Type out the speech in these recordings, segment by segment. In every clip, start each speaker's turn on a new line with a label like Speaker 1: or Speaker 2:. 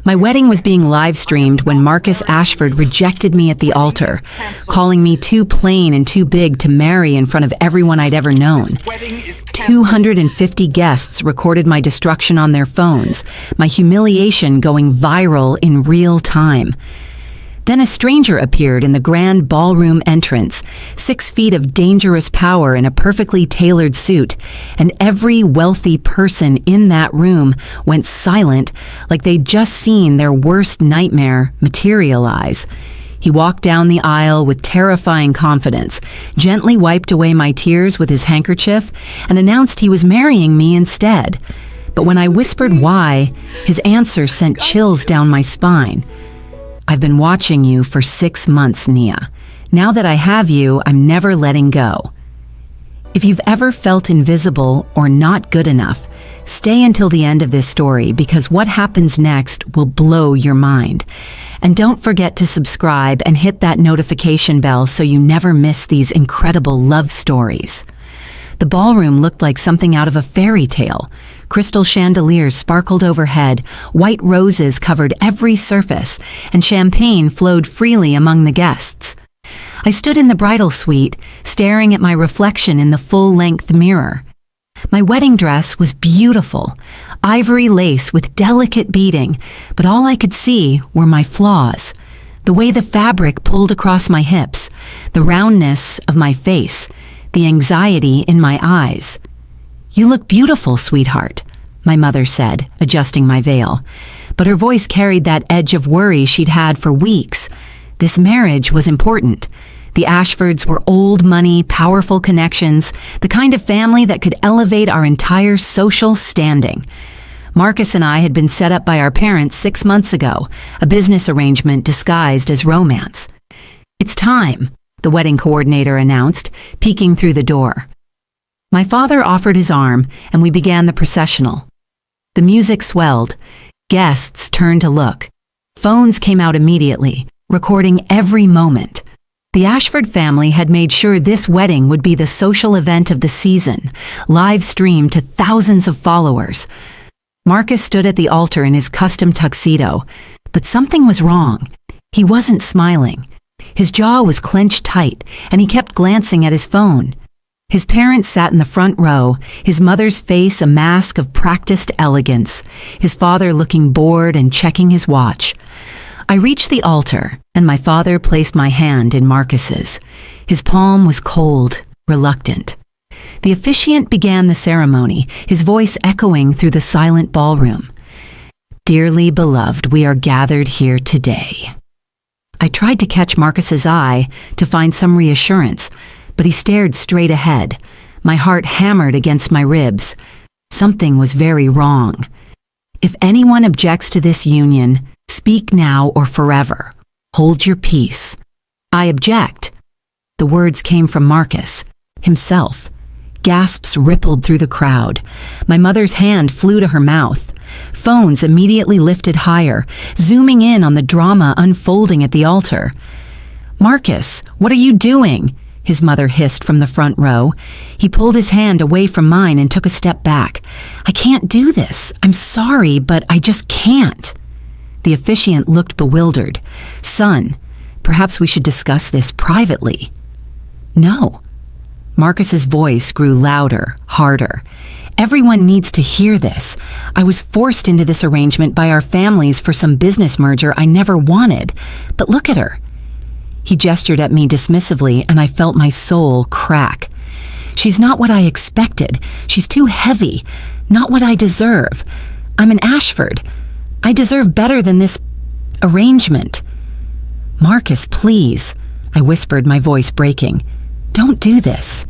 Speaker 1: My wedding was being live-streamed when Marcus Ashford rejected me at the altar, calling me too plain and too big to marry in front of everyone I'd ever known. 250 guests recorded my destruction on their phones, my humiliation going viral in real time. Then a stranger appeared in the grand ballroom entrance, 6 feet of dangerous power in a perfectly tailored suit, and every wealthy person in that room went silent like they'd just seen their worst nightmare materialize. He walked down the aisle with terrifying confidence, gently wiped away my tears with his handkerchief, and announced he was marrying me instead. But when I whispered why, his answer sent chills down my spine. "I've been watching you for 6 months, Nia. Now that I have you, I'm never letting go." If you've ever felt invisible or not good enough, stay until the end of this story because what happens next will blow your mind. And don't forget to subscribe and hit that notification bell so you never miss these incredible love stories. The ballroom looked like something out of a fairy tale. Crystal chandeliers sparkled overhead, white roses covered every surface, and champagne flowed freely among the guests. I stood in the bridal suite, staring at my reflection in the full-length mirror. My wedding dress was beautiful, ivory lace with delicate beading, but all I could see were my flaws. The way the fabric pulled across my hips, the roundness of my face, the anxiety in my eyes. "You look beautiful, sweetheart," my mother said, adjusting my veil. But her voice carried that edge of worry she'd had for weeks. This marriage was important. The Ashfords were old money, powerful connections, the kind of family that could elevate our entire social standing. Marcus and I had been set up by our parents 6 months ago, a business arrangement disguised as romance. "It's time," the wedding coordinator announced, peeking through the door. My father offered his arm, and we began the processional. The music swelled. Guests turned to look. Phones came out immediately, recording every moment. The Ashford family had made sure this wedding would be the social event of the season, live-streamed to thousands of followers. Marcus stood at the altar in his custom tuxedo, but something was wrong. He wasn't smiling. His jaw was clenched tight, and he kept glancing at his phone. His parents sat in the front row, his mother's face a mask of practiced elegance, his father looking bored and checking his watch. I reached the altar, and my father placed my hand in Marcus's. His palm was cold, reluctant. The officiant began the ceremony, his voice echoing through the silent ballroom. "Dearly beloved, we are gathered here today." I tried to catch Marcus's eye to find some reassurance, but he stared straight ahead. My heart hammered against my ribs. Something was very wrong. "If anyone objects to this union, speak now or forever. Hold your peace." "I object." The words came from Marcus himself. Gasps rippled through the crowd. My mother's hand flew to her mouth. Phones immediately lifted higher, zooming in on the drama unfolding at the altar. "Marcus, what are you doing?" his mother hissed from the front row. He pulled his hand away from mine and took a step back. "I can't do this. I'm sorry, but I just can't." The officiant looked bewildered. "Son, perhaps we should discuss this privately." "No." Marcus's voice grew louder, harder. "Everyone needs to hear this. I was forced into this arrangement by our families for some business merger I never wanted. But look at her." He gestured at me dismissively, and I felt my soul crack. "She's not what I expected. She's too heavy. Not what I deserve. I'm an Ashford. I deserve better than this arrangement." "Marcus, please," I whispered, my voice breaking. "Don't do this.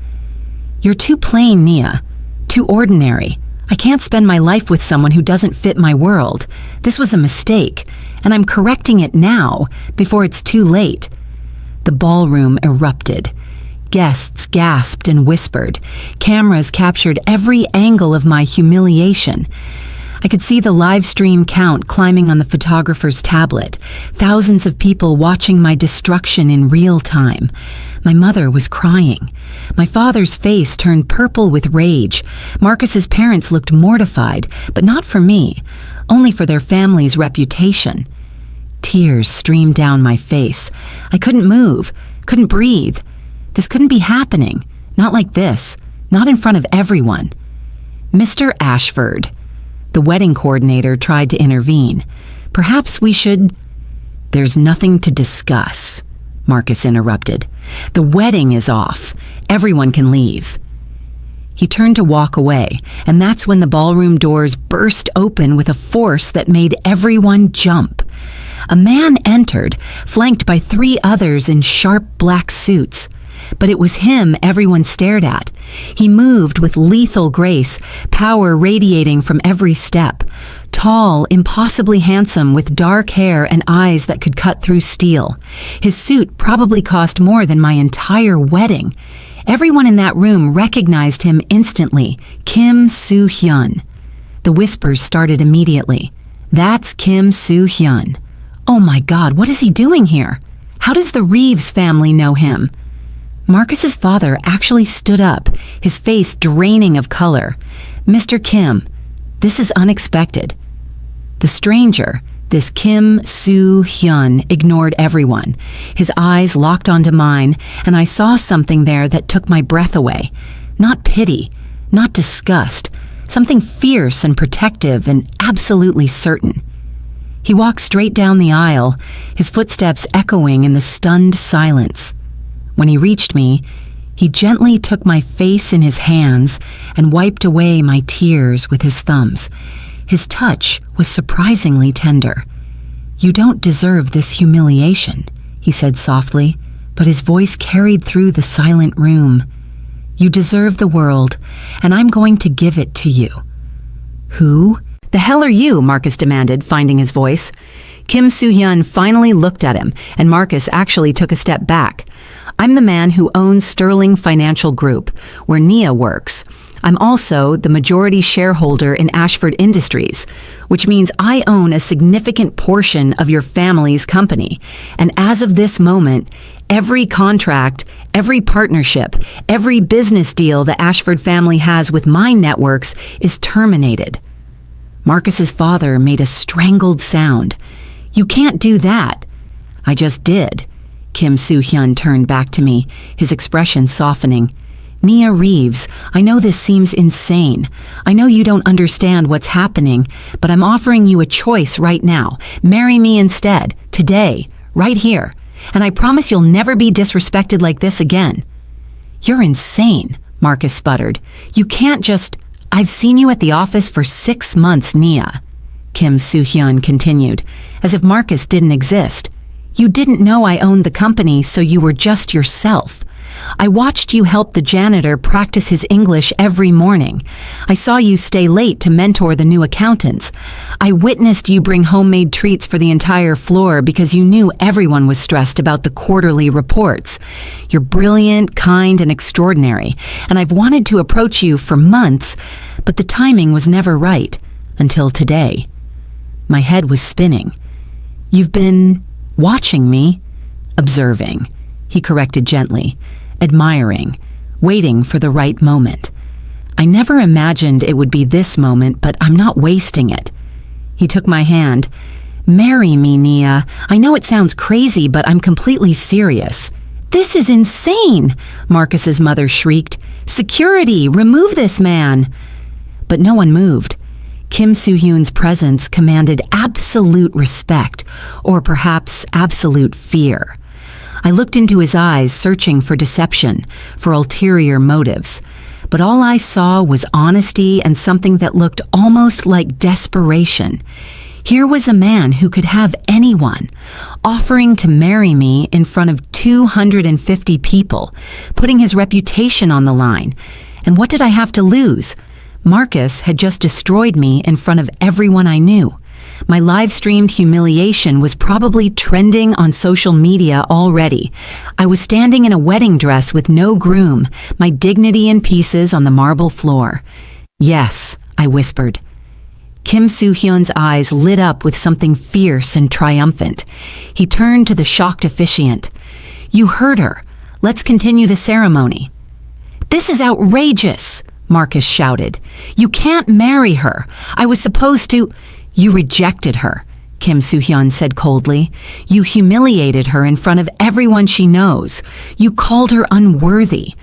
Speaker 1: You're too plain, Nia. Too ordinary. I can't spend my life with someone who doesn't fit my world. This was a mistake, and I'm correcting it now, before it's too late." The ballroom erupted. Guests gasped and whispered. Cameras captured every angle of my humiliation. I could see the live stream count climbing on the photographer's tablet, thousands of people watching my destruction in real time. My mother was crying. My father's face turned purple with rage. Marcus's parents looked mortified, but not for me, only for their family's reputation. Tears streamed down my face. I couldn't move, couldn't breathe. This couldn't be happening. Not like this. Not in front of everyone. Mr. Ashford. The wedding coordinator tried to intervene. Perhaps we should... There's nothing to discuss, Marcus interrupted. The wedding is off. Everyone can leave. He turned to walk away, and that's when the ballroom doors burst open with a force that made everyone jump. A man entered, flanked by 3 others in sharp black suits. But it was him everyone stared at. He moved with lethal grace, power radiating from every step. Tall, impossibly handsome, with dark hair and eyes that could cut through steel. His suit probably cost more than my entire wedding. Everyone in that room recognized him instantly. Kim Soo-hyun. The whispers started immediately. That's Kim Soo-hyun. Oh my God, what is he doing here? How does the Reeves family know him? Marcus's father actually stood up, his face draining of color. Mr. Kim, this is unexpected. The stranger, this Kim Soo-hyun, ignored everyone. His eyes locked onto mine, and I saw something there that took my breath away. Not pity, not disgust, something fierce and protective and absolutely certain. He walked straight down the aisle, his footsteps echoing in the stunned silence. When he reached me, he gently took my face in his hands and wiped away my tears with his thumbs. His touch was surprisingly tender. You don't deserve this humiliation, he said softly, but his voice carried through the silent room. You deserve the world, and I'm going to give it to you. Who? The hell are you? Marcus demanded, finding his voice. Kim Soo-hyun finally looked at him, and Marcus actually took a step back. I'm the man who owns Sterling Financial Group, where Nia works. I'm also the majority shareholder in Ashford Industries, which means I own a significant portion of your family's company. And as of this moment, every contract, every partnership, every business deal the Ashford family has with my networks is terminated. Marcus's father made a strangled sound. You can't do that. I just did. Kim Soo-hyun turned back to me, his expression softening. Nia Reeves, I know this seems insane. I know you don't understand what's happening, but I'm offering you a choice right now. Marry me instead, today, right here. And I promise you'll never be disrespected like this again. You're insane, Marcus sputtered. You can't just... I've seen you at the office for 6 months, Nia. Kim Soo-hyun continued, as if Marcus didn't exist. You didn't know I owned the company, so you were just yourself. I watched you help the janitor practice his English every morning. I saw you stay late to mentor the new accountants. I witnessed you bring homemade treats for the entire floor because you knew everyone was stressed about the quarterly reports. You're brilliant, kind, and extraordinary, and I've wanted to approach you for months, but the timing was never right, until today. My head was spinning. You've been watching me, observing, he corrected gently, admiring, waiting for the right moment. I never imagined it would be this moment, but I'm not wasting it. He took my hand. Marry me, Nia. I know it sounds crazy, but I'm completely serious. This is insane, Marcus's mother shrieked. Security, remove this man. But no one moved. Kim Soo-hyun's presence commanded absolute respect, or perhaps absolute fear. I looked into his eyes, searching for deception, for ulterior motives. But all I saw was honesty and something that looked almost like desperation. Here was a man who could have anyone, offering to marry me in front of 250 people, putting his reputation on the line. And what did I have to lose? Marcus had just destroyed me in front of everyone I knew. My live-streamed humiliation was probably trending on social media already. I was standing in a wedding dress with no groom, my dignity in pieces on the marble floor. Yes, I whispered. Kim Soo-hyun's eyes lit up with something fierce and triumphant. He turned to the shocked officiant. "You heard her. Let's continue the ceremony." "This is outrageous," Marcus shouted. "You can't marry her. I was supposed to—" "You rejected her," Kim Soo-hyun said coldly. "You humiliated her in front of everyone she knows. You called her unworthy.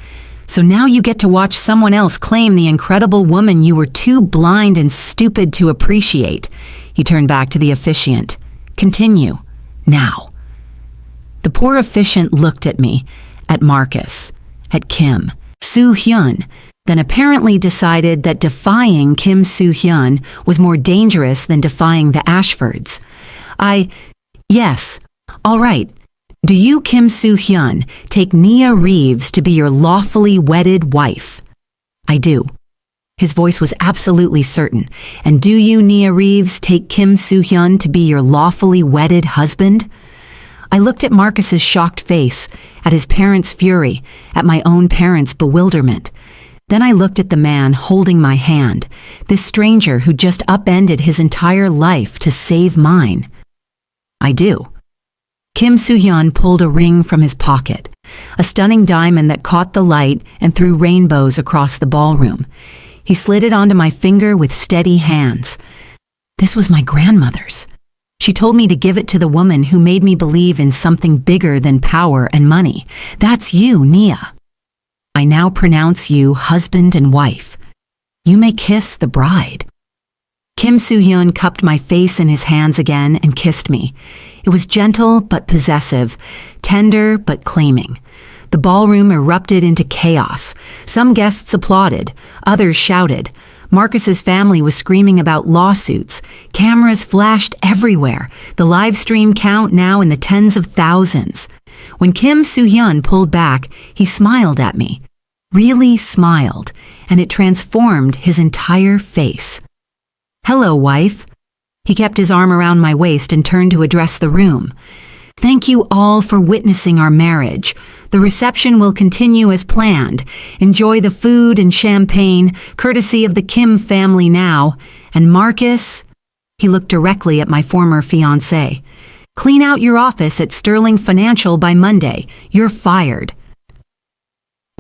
Speaker 1: So now you get to watch someone else claim the incredible woman you were too blind and stupid to appreciate." He turned back to the officiant. "Continue. Now." The poor officiant looked at me, at Marcus, at Kim Soo-hyun, then apparently decided that defying Kim Soo-hyun was more dangerous than defying the Ashfords. Yes, all right. Do you, Kim Soo-hyun, take Nia Reeves to be your lawfully wedded wife?" "I do." His voice was absolutely certain. "And do you, Nia Reeves, take Kim Soo-hyun to be your lawfully wedded husband?" I looked at Marcus's shocked face, at his parents' fury, at my own parents' bewilderment. Then I looked at the man holding my hand, this stranger who just upended his entire life to save mine. "I do." Kim Soo-hyun pulled a ring from his pocket, a stunning diamond that caught the light and threw rainbows across the ballroom. He slid it onto my finger with steady hands. This was my grandmother's. She told me to give it to the woman who made me believe in something bigger than power and money. That's you, Nia. I now pronounce you husband and wife. You may kiss the bride. Kim Soo-hyun cupped my face in his hands again and kissed me. It was gentle but possessive, tender but claiming. The ballroom erupted into chaos. Some guests applauded, others shouted. Marcus's family was screaming about lawsuits. Cameras flashed everywhere, the live stream count now in the tens of thousands. When Kim Soo-hyun pulled back, he smiled at me. Really smiled, and it transformed his entire face. "Hello, wife." He kept his arm around my waist and turned to address the room. "Thank you all for witnessing our marriage. The reception will continue as planned. Enjoy the food and champagne, courtesy of the Kim family now. And Marcus," he looked directly at my former fiancé, "clean out your office at Sterling Financial by Monday. You're fired."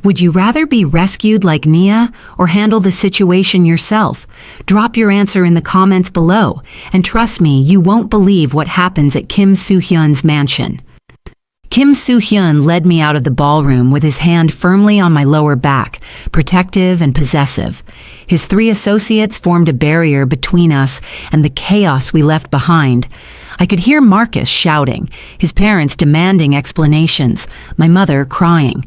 Speaker 1: Would you rather be rescued like Nia or handle the situation yourself? Drop your answer in the comments below, and trust me, you won't believe what happens at Kim Soo-hyun's mansion. Kim Soo-hyun led me out of the ballroom with his hand firmly on my lower back, protective and possessive. His 3 associates formed a barrier between us and the chaos we left behind. I could hear Marcus shouting, his parents demanding explanations, my mother crying.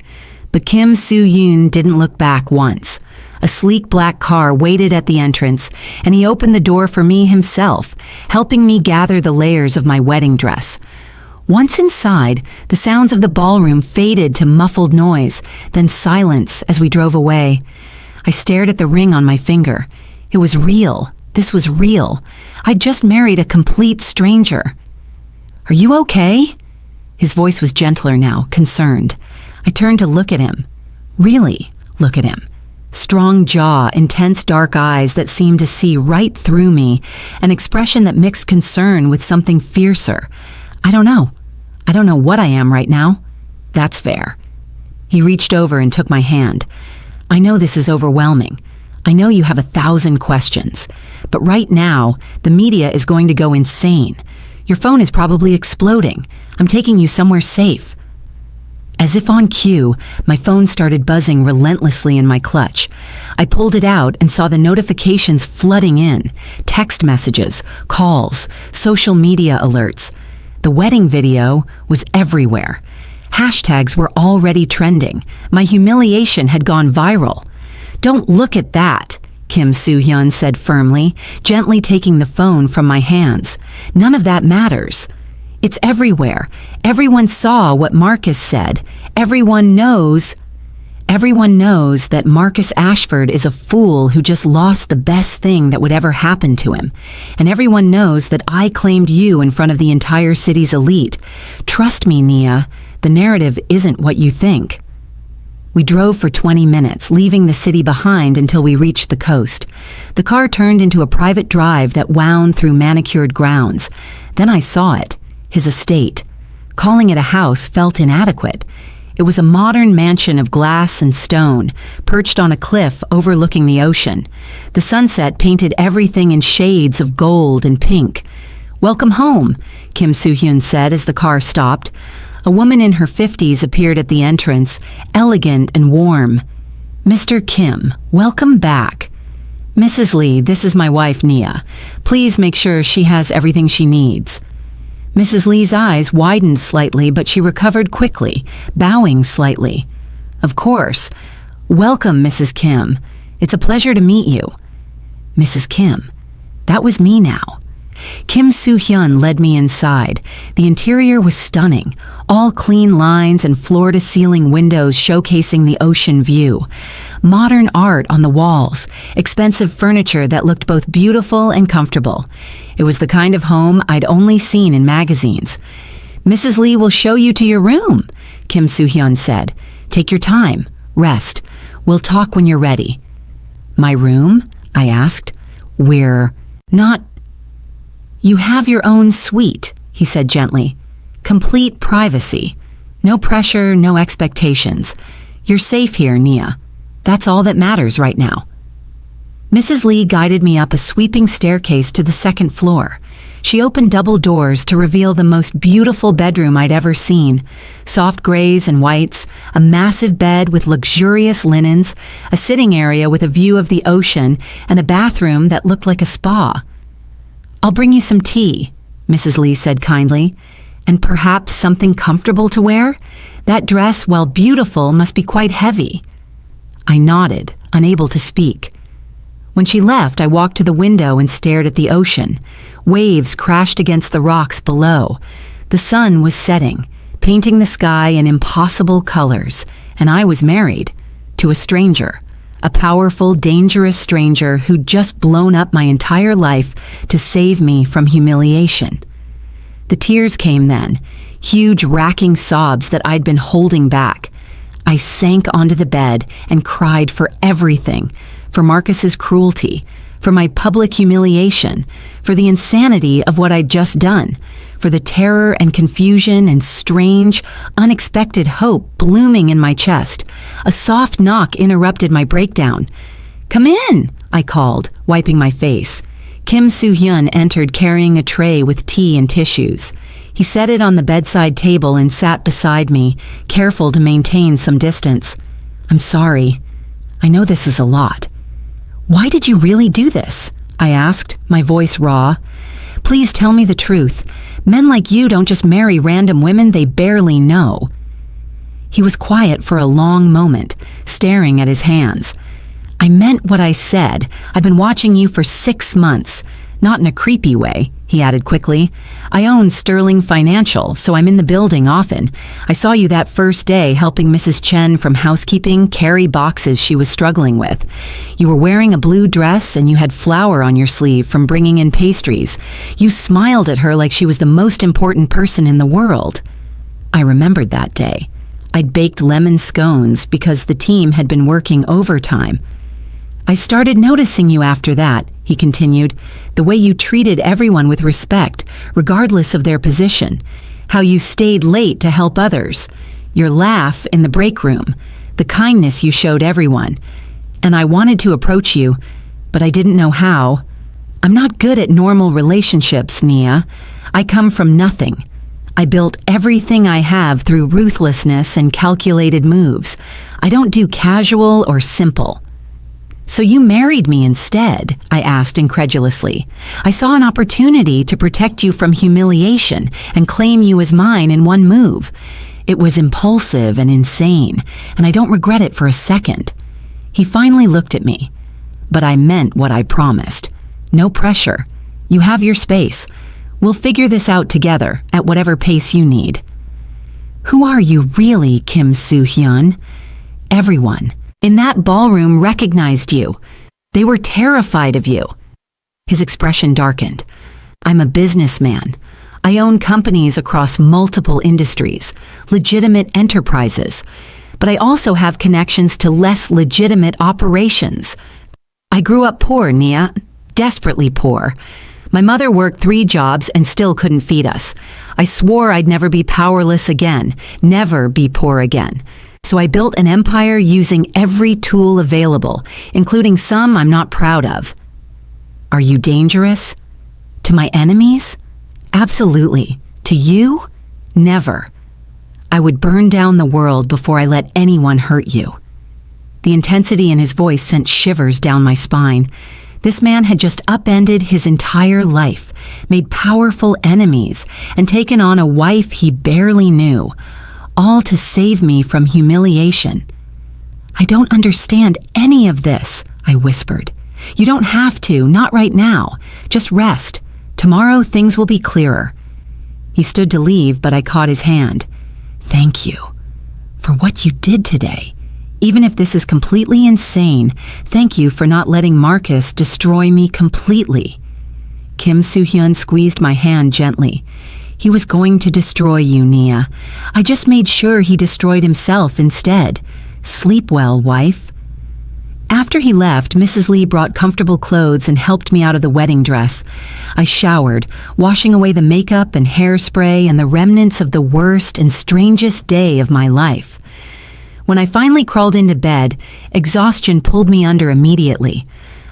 Speaker 1: But Kim Soo-hyun didn't look back once. A sleek black car waited at the entrance, and he opened the door for me himself, helping me gather the layers of my wedding dress. Once inside, the sounds of the ballroom faded to muffled noise, then silence as we drove away. I stared at the ring on my finger. It was real. This was real. I'd just married a complete stranger. "Are you okay?" His voice was gentler now, concerned. I turned to look at him. Really look at him. Strong jaw, intense dark eyes that seemed to see right through me, an expression that mixed concern with something fiercer. I don't know. I don't know what I am right now. That's fair. He reached over and took my hand. "I know this is overwhelming. I know you have 1,000 questions. But right now, the media is going to go insane. Your phone is probably exploding. I'm taking you somewhere safe." As if on cue, my phone started buzzing relentlessly in my clutch. I pulled it out and saw the notifications flooding in. Text messages, calls, social media alerts. The wedding video was everywhere. Hashtags were already trending. My humiliation had gone viral. "Don't look at that," Kim Soo-hyun said firmly, gently taking the phone from my hands. "None of that matters. It's everywhere. Everyone saw what Marcus said. Everyone knows that Marcus Ashford is a fool who just lost the best thing that would ever happen to him. And everyone knows that I claimed you in front of the entire city's elite. Trust me, Nia, the narrative isn't what you think." We drove for 20 minutes, leaving the city behind until we reached the coast. The car turned into a private drive that wound through manicured grounds. Then I saw it, his estate. Calling it a house felt inadequate. It was a modern mansion of glass and stone, perched on a cliff overlooking the ocean. The sunset painted everything in shades of gold and pink. "Welcome home," Kim Soo-hyun said as the car stopped. A woman in her 50s appeared at the entrance, elegant and warm. "Mr. Kim, welcome back." "Mrs. Lee, this is my wife, Nia. Please make sure she has everything she needs." Mrs. Lee's eyes widened slightly, but she recovered quickly, bowing slightly. "Of course. Welcome, Mrs. Kim. It's a pleasure to meet you." Mrs. Kim. That was me now. Kim Soo-hyun led me inside. The interior was stunning, all clean lines and floor-to-ceiling windows showcasing the ocean view. Modern art on the walls, expensive furniture that looked both beautiful and comfortable. It was the kind of home I'd only seen in magazines. "Mrs. Lee will show you to your room," Kim Soo-hyun said. "Take your time. Rest. We'll talk when you're ready." "My room?" I asked. "We're not..." "You have your own suite," he said gently. "Complete privacy. No pressure, no expectations. You're safe here, Nia. That's all that matters right now." Mrs. Lee guided me up a sweeping staircase to the second floor. She opened double doors to reveal the most beautiful bedroom I'd ever seen. Soft grays and whites, a massive bed with luxurious linens, a sitting area with a view of the ocean, and a bathroom that looked like a spa. "I'll bring you some tea," Mrs. Lee said kindly. "And perhaps something comfortable to wear? That dress, while beautiful, must be quite heavy." I nodded, unable to speak. When she left, I walked to the window and stared at the ocean. Waves crashed against the rocks below. The sun was setting, painting the sky in impossible colors, and I was married to a stranger. A powerful, dangerous stranger who'd just blown up my entire life to save me from humiliation. The tears came then, huge racking sobs that I'd been holding back. I sank onto the bed and cried for everything, for Marcus's cruelty, for my public humiliation, for the insanity of what I'd just done, for the terror and confusion and strange, unexpected hope blooming in my chest. A soft knock interrupted my breakdown. "Come in," I called, wiping my face. Kim Soo-hyun entered carrying a tray with tea and tissues. He set it on the bedside table and sat beside me, careful to maintain some distance. "I'm sorry. I know this is a lot." "Why did you really do this?" I asked, my voice raw. "Please tell me the truth. Men like you don't just marry random women they barely know." He was quiet for a long moment, staring at his hands. "I meant what I said. I've been watching you for 6 months. Not in a creepy way," he added quickly. "I own Sterling Financial, so I'm in the building often. I saw you that first day helping Mrs. Chen from housekeeping carry boxes she was struggling with. You were wearing a blue dress and you had flour on your sleeve from bringing in pastries. You smiled at her like she was the most important person in the world." I remembered that day. I'd baked lemon scones because the team had been working overtime. "I started noticing you after that," he continued, "the way you treated everyone with respect, regardless of their position, how you stayed late to help others, your laugh in the break room, the kindness you showed everyone. And I wanted to approach you, but I didn't know how. I'm not good at normal relationships, Nia. I come from nothing. I built everything I have through ruthlessness and calculated moves. I don't do casual or simple." "So you married me instead?" I asked incredulously. "I saw an opportunity to protect you from humiliation and claim you as mine in one move. It was impulsive and insane, and I don't regret it for a second." He finally looked at me. "But I meant what I promised. No pressure. You have your space. We'll figure this out together at whatever pace you need." "Who are you really, Kim Soo-hyun?" "Everyone in that ballroom recognized you. They were terrified of you." His expression darkened. "I'm a businessman. I own companies across multiple industries, legitimate enterprises. but I also have connections to less legitimate operations. I grew up poor, Nia, desperately poor. My mother worked 3 jobs and still couldn't feed us. I swore I'd never be powerless again, never be poor again. So I built an empire using every tool available, including some I'm not proud of. Are you dangerous? To my enemies? Absolutely. To you? Never. I would burn down the world before I let anyone hurt you. The intensity in his voice sent shivers down my spine. This man had just upended his entire life, made powerful enemies, and taken on a wife he barely knew, all to save me from humiliation. I don't understand any of this, I whispered. You don't have to, not right now. Just rest. Tomorrow things will be clearer. He stood to leave, but I caught his hand. Thank you for what you did today. Even if this is completely insane, thank you for not letting Marcus destroy me completely. Kim Soo-hyun squeezed my hand gently. He was going to destroy you, Nia. I just made sure he destroyed himself instead. Sleep well, wife. After he left, Mrs. Lee brought comfortable clothes and helped me out of the wedding dress. I showered, washing away the makeup and hairspray and the remnants of the worst and strangest day of my life. When I finally crawled into bed, exhaustion pulled me under immediately.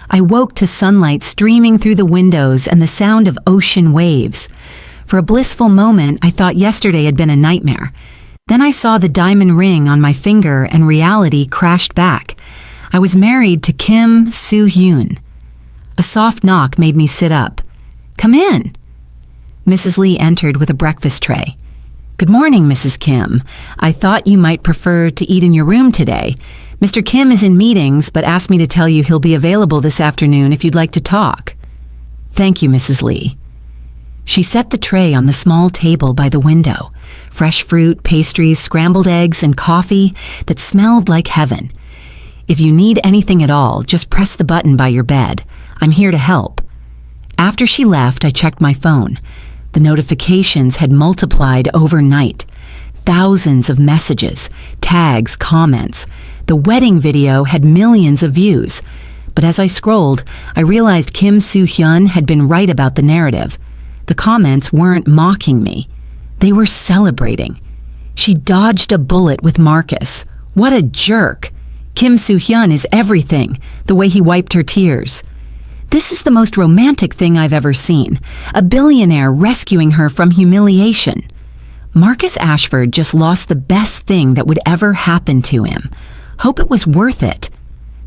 Speaker 1: I woke to sunlight streaming through the windows and the sound of ocean waves. For a blissful moment, I thought yesterday had been a nightmare. Then I saw the diamond ring on my finger and reality crashed back. I was married to Kim Soo-hyun. A soft knock made me sit up. Come in. Mrs. Lee entered with a breakfast tray. Good morning, Mrs. Kim. I thought you might prefer to eat in your room today. Mr. Kim is in meetings, but asked me to tell you he'll be available this afternoon if you'd like to talk. Thank you, Mrs. Lee. She set the tray on the small table by the window. Fresh fruit, pastries, scrambled eggs, and coffee that smelled like heaven. If you need anything at all, just press the button by your bed. I'm here to help. After she left, I checked my phone. The notifications had multiplied overnight. Thousands of messages, tags, comments. The wedding video had millions of views. But as I scrolled, I realized Kim Soo-hyun had been right about the narrative. The comments weren't mocking me. They were celebrating. She dodged a bullet with Marcus. What a jerk. Kim Soo-hyun is everything, the way he wiped her tears. This is the most romantic thing I've ever seen. A billionaire rescuing her from humiliation. Marcus Ashford just lost the best thing that would ever happen to him. Hope it was worth it.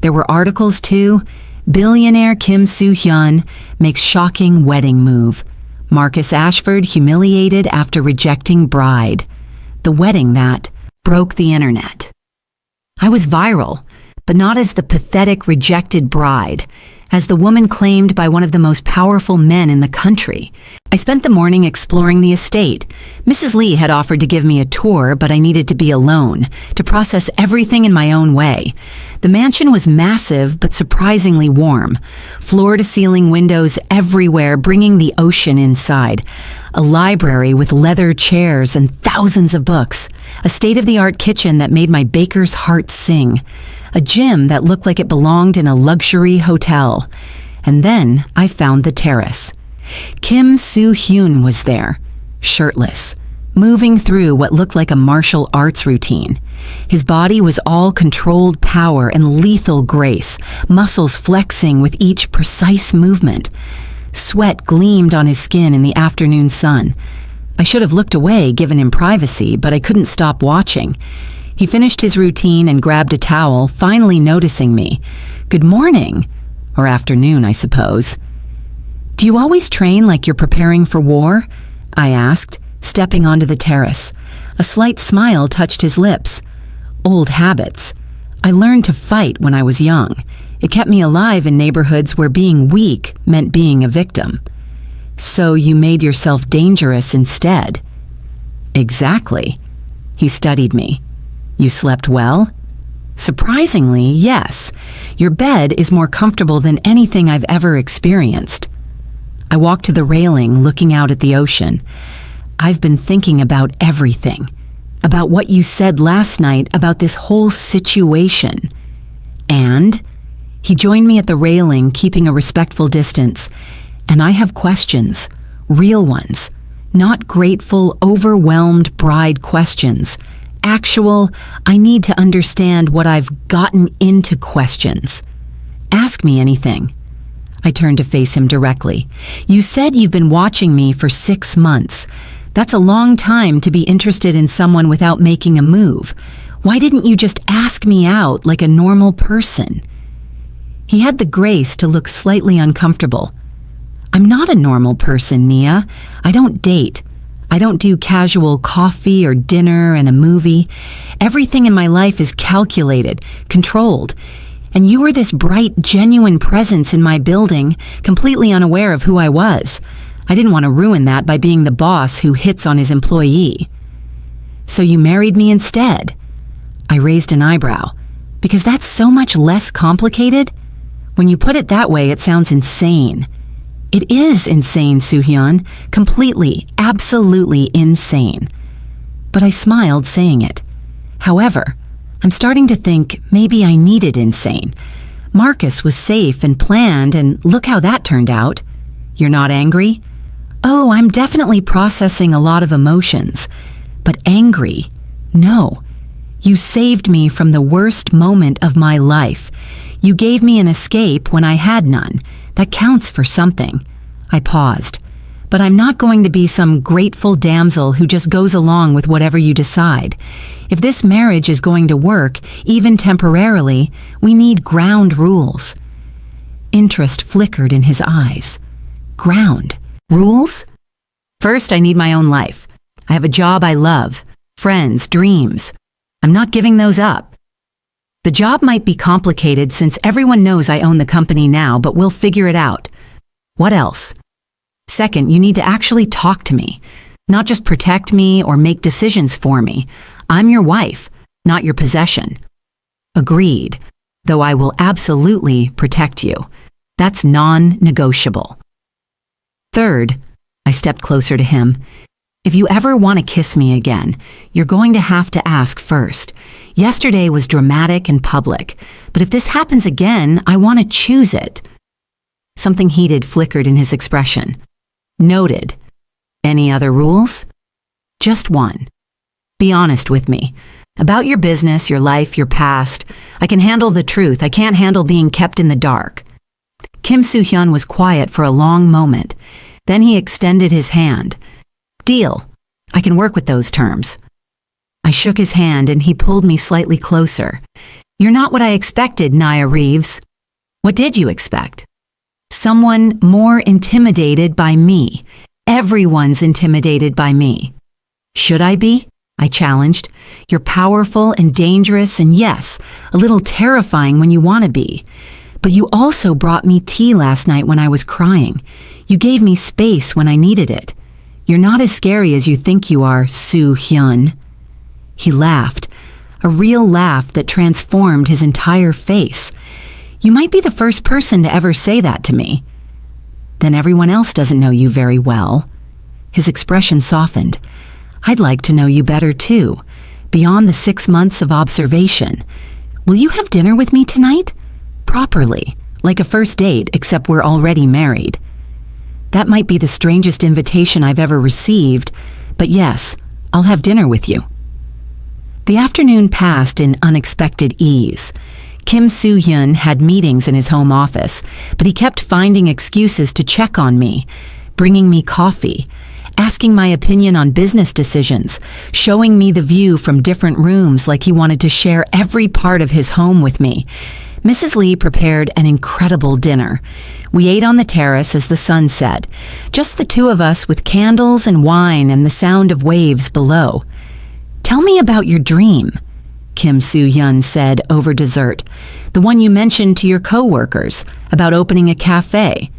Speaker 1: There were articles too. Billionaire Kim Soo-hyun makes shocking wedding move. Marcus Ashford humiliated after rejecting bride. The wedding that broke the internet. I was viral, but not as the pathetic rejected bride. As the woman claimed by one of the most powerful men in the country. I spent the morning exploring the estate. Mrs. Lee had offered to give me a tour, but I needed to be alone, to process everything in my own way. The mansion was massive, but surprisingly warm. Floor-to-ceiling windows everywhere, bringing the ocean inside. A library with leather chairs and thousands of books. A state-of-the-art kitchen that made my baker's heart sing. A gym that looked like it belonged in a luxury hotel. And then I found the terrace. Kim Soo-hyun was there, shirtless, moving through what looked like a martial arts routine. His body was all controlled power and lethal grace, muscles flexing with each precise movement. Sweat gleamed on his skin in the afternoon sun. I should have looked away, given him privacy, but I couldn't stop watching. He finished his routine and grabbed a towel, finally noticing me. Good morning. Or afternoon, I suppose. Do you always train like you're preparing for war? I asked, stepping onto the terrace. A slight smile touched his lips. Old habits. I learned to fight when I was young. It kept me alive in neighborhoods where being weak meant being a victim. So you made yourself dangerous instead. Exactly. He studied me. You slept well? Surprisingly, yes. Your bed is more comfortable than anything I've ever experienced. I walked to the railing, looking out at the ocean. I've been thinking about everything. about what you said last night about this whole situation. And he joined me at the railing, keeping a respectful distance. And I have questions, real ones, not grateful, overwhelmed bride questions. Actual, I need to understand what I've gotten into questions. Ask me anything. I turned to face him directly. You said you've been watching me for 6 months. That's a long time to be interested in someone without making a move. Why didn't you just ask me out like a normal person? He had the grace to look slightly uncomfortable. I'm not a normal person, Nia. I don't date. I don't do casual coffee or dinner and a movie. Everything in my life is calculated, controlled. And you were this bright, genuine presence in my building, completely unaware of who I was. I didn't want to ruin that by being the boss who hits on his employee. So you married me instead. I raised an eyebrow. Because that's so much less complicated? When you put it that way, it sounds insane. It is insane, Soo-hyun. Completely, absolutely insane. But I smiled saying it. However, I'm starting to think maybe I needed insane. Marcus was safe and planned, and look how that turned out. You're not angry? Oh, I'm definitely processing a lot of emotions. But angry? No. You saved me from the worst moment of my life. You gave me an escape when I had none. That counts for something. I paused. But I'm not going to be some grateful damsel who just goes along with whatever you decide. If this marriage is going to work, even temporarily, we need ground rules. Interest flickered in his eyes. Ground? Rules? First, I need my own life. I have a job I love, friends, dreams. I'm not giving those up. The job might be complicated since everyone knows I own the company now, but we'll figure it out. What else? Second, you need to actually talk to me, not just protect me or make decisions for me. I'm your wife, not your possession. Agreed, though I will absolutely protect you. That's non-negotiable. Third, I stepped closer to him. If you ever want to kiss me again, you're going to have to ask first. Yesterday was dramatic and public, but if this happens again, I want to choose it. Something heated flickered in his expression. Noted. Any other rules? Just one. Be honest with me. About your business, your life, your past. I can handle the truth. I can't handle being kept in the dark. Kim Soo-hyun was quiet for a long moment. Then he extended his hand. Deal. I can work with those terms. I shook his hand and he pulled me slightly closer. You're not what I expected, Nia Reeves. What did you expect? Someone more intimidated by me. Everyone's intimidated by me. Should I be? I challenged. You're powerful and dangerous and yes, a little terrifying when you want to be. But you also brought me tea last night when I was crying. You gave me space when I needed it. You're not as scary as you think you are, Soo-hyun. He laughed, a real laugh that transformed his entire face. You might be the first person to ever say that to me. Then everyone else doesn't know you very well. His expression softened. I'd like to know you better too, beyond the 6 months of observation. Will you have dinner with me tonight? Properly, like a first date, except we're already married. That might be the strangest invitation I've ever received, but yes, I'll have dinner with you. The afternoon passed in unexpected ease. Kim Soo-hyun had meetings in his home office, but he kept finding excuses to check on me, bringing me coffee, asking my opinion on business decisions, showing me the view from different rooms like he wanted to share every part of his home with me. Mrs. Lee prepared an incredible dinner. We ate on the terrace as the sun set, just the two of us with candles and wine and the sound of waves below. Tell me about your dream, Kim Soo-hyun said over dessert, the one you mentioned to your co-workers about opening a cafe.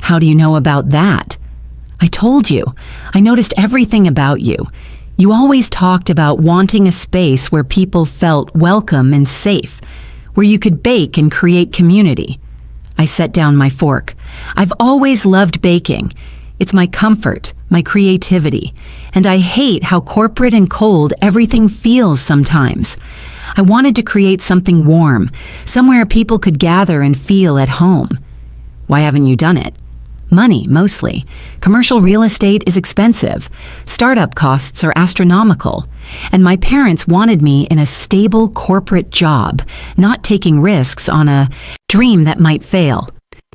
Speaker 1: How do you know about that? I told you. I noticed everything about you. You always talked about wanting a space where people felt welcome and safe, where you could bake and create community. I set down my fork. I've always loved baking. It's my comfort, my creativity, and I hate how corporate and cold everything feels sometimes. I wanted to create something warm, somewhere people could gather and feel at home. Why haven't you done it? Money, mostly. Commercial real estate is expensive. Startup costs are astronomical. And my parents wanted me in a stable corporate job, not taking risks on a dream that might fail.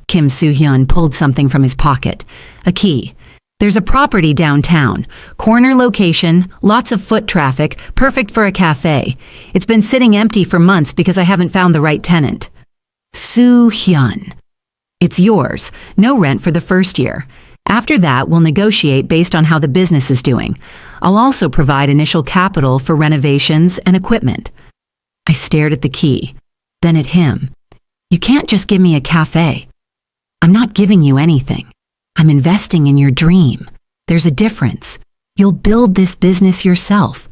Speaker 1: Kim Soo-hyun pulled something from his pocket. A key. There's a property downtown. Corner location, lots of foot traffic, perfect for a cafe. It's been sitting empty for months because I haven't found the right tenant. Soo-hyun. It's yours. No rent for the first year. After that, we'll negotiate based on how the business is doing. I'll also provide initial capital for renovations and equipment. I stared at the key, then at him. You can't just give me a cafe. I'm not giving you anything. I'm investing in your dream. There's a difference. You'll build this business yourself.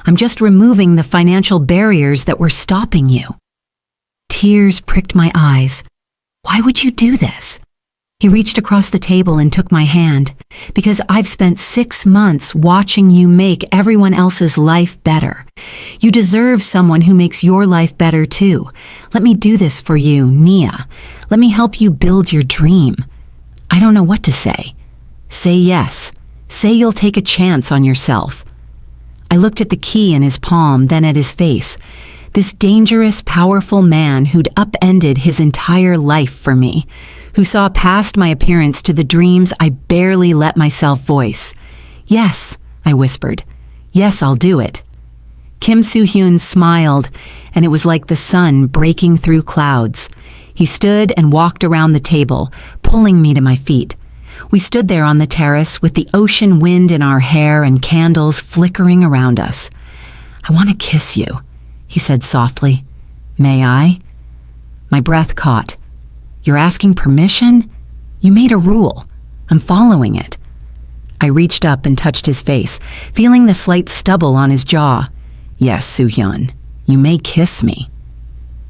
Speaker 1: I'm just removing the financial barriers that were stopping you. Tears pricked my eyes. Why would you do this? He reached across the table and took my hand. Because I've spent 6 months watching you make everyone else's life better. You deserve someone who makes your life better too. Let me do this for you, Nia. Let me help you build your dream. I don't know what to say. Say yes. Say you'll take a chance on yourself. I looked at the key in his palm, then at his face. This dangerous, powerful man who'd upended his entire life for me, who saw past my appearance to the dreams I barely let myself voice. Yes, I whispered. Yes, I'll do it. Kim Soo-hyun smiled, and it was like the sun breaking through clouds. He stood and walked around the table, pulling me to my feet. We stood there on the terrace with the ocean wind in our hair and candles flickering around us. I want to kiss you, he said softly. May I? My breath caught. You're asking permission? You made a rule. I'm following it. I reached up and touched his face, feeling the slight stubble on his jaw. Yes, Soo-hyun, you may kiss me.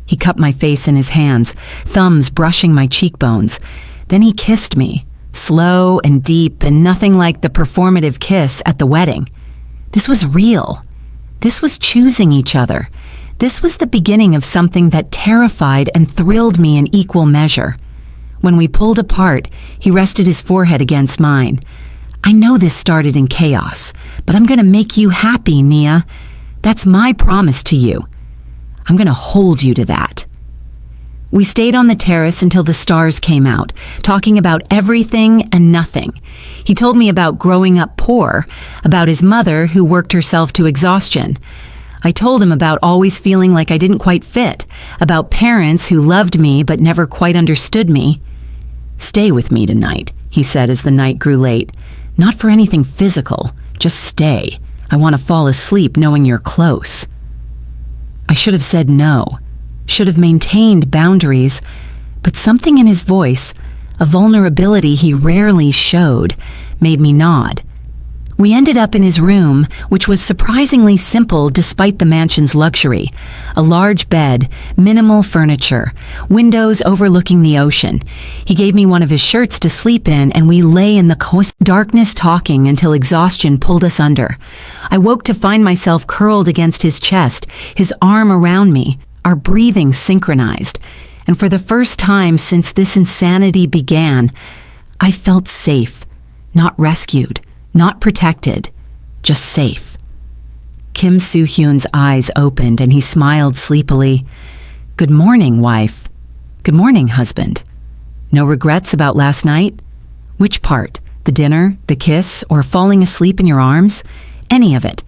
Speaker 1: He cupped my face in his hands, thumbs brushing my cheekbones. Then he kissed me, slow and deep and nothing like the performative kiss at the wedding. This was real. This was choosing each other. This was the beginning of something that terrified and thrilled me in equal measure. When we pulled apart, he rested his forehead against mine. I know this started in chaos, but I'm going to make you happy, Nia. That's my promise to you. I'm going to hold you to that. We stayed on the terrace until the stars came out, talking about everything and nothing. He told me about growing up poor, about his mother who worked herself to exhaustion. I told him about always feeling like I didn't quite fit, about parents who loved me but never quite understood me. Stay with me tonight, he said as the night grew late. Not for anything physical, just stay. I want to fall asleep knowing you're close. I should have said no, should have maintained boundaries, but something in his voice, a vulnerability he rarely showed, made me nod. We ended up in his room, which was surprisingly simple despite the mansion's luxury. A large bed, minimal furniture, windows overlooking the ocean. He gave me one of his shirts to sleep in, and we lay in the darkness talking until exhaustion pulled us under. I woke to find myself curled against his chest, his arm around me, our breathing synchronized. And for the first time since this insanity began, I felt safe, not rescued. Not protected, just safe. Kim Soo-hyun's eyes opened and he smiled sleepily. Good morning, wife. Good morning, husband. No regrets about last night? Which part? The dinner, the kiss, or falling asleep in your arms? Any of it.